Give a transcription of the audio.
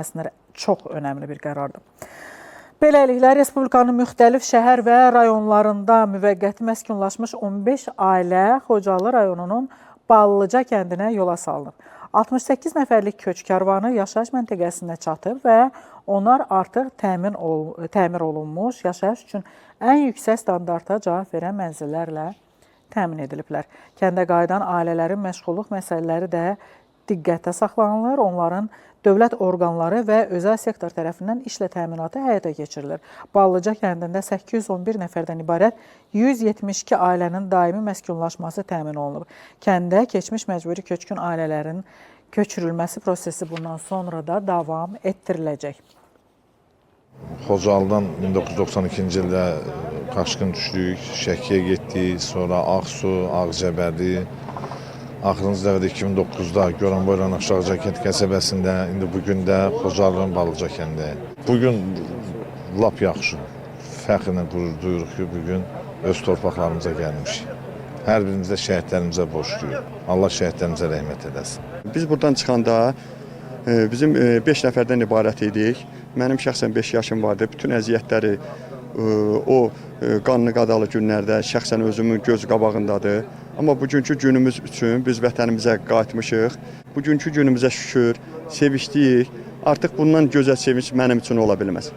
Əslində çox önəmli bir qərardır. Beləliklə, Respublikanın müxtəlif şəhər və rayonlarında müvəqqəti məskunlaşmış 15 ailə Xocalı rayonunun Ballıca kəndinə yola salınıb. 68 nəfərlik köç karvanı yaşayış məntəqəsinə çatıb və onlar artıq təmir olunmuş yaşayış üçün ən yüksək standarta cavab verən mənzillərlə təmin ediliblər. Kəndə qayıdan ailələrin məşğulluq məsələləri də diqqətdə saxlanılır. Onların dövlət orqanları və özəl sektor tərəfindən işlə təminatı həyata keçirilir. Ballıca kəndində 811 nəfərdən ibarət 172 ailənin daimi məskunlaşması təmin olunub. Kəndə keçmiş məcburi köçkün ailələrin köçürülməsi prosesi bundan sonra da davam etdiriləcək. Xocalıdan 1992-ci ildə Qaşqın düşdük, Şəkiyə getdik, sonra Ağsu, Ağcəbəli, axırıncı dəfədə 2009-da Goranboy rayon Aşağı Kənd qəsəbəsində, indi bugün də Xocalının Ballıca kəndi. Bugün lap yaxşı, fəxrlə qürur duyuruq ki, bugün öz torpaqlarımıza gəlmişik. Hər birimizdə şəhidlərimizə borcluyuq. Allah şəhidlərimizə rəhmət edəsin. Biz buradan çıxanda bizim 5 nəfərdən ibarət idik. Mənim şəxsən 5 yaşım vardı. Bütün əziyyətləri o qanlı qadalı günlərdə şəxsən özümün göz qabağındadır. Amma bugünkü günümüz üçün biz vətənimizə qayıtmışıq. Bugünkü günümüzə şükür, sevişdik. Artıq bundan gözəl sevinç mənim üçün ola bilməz.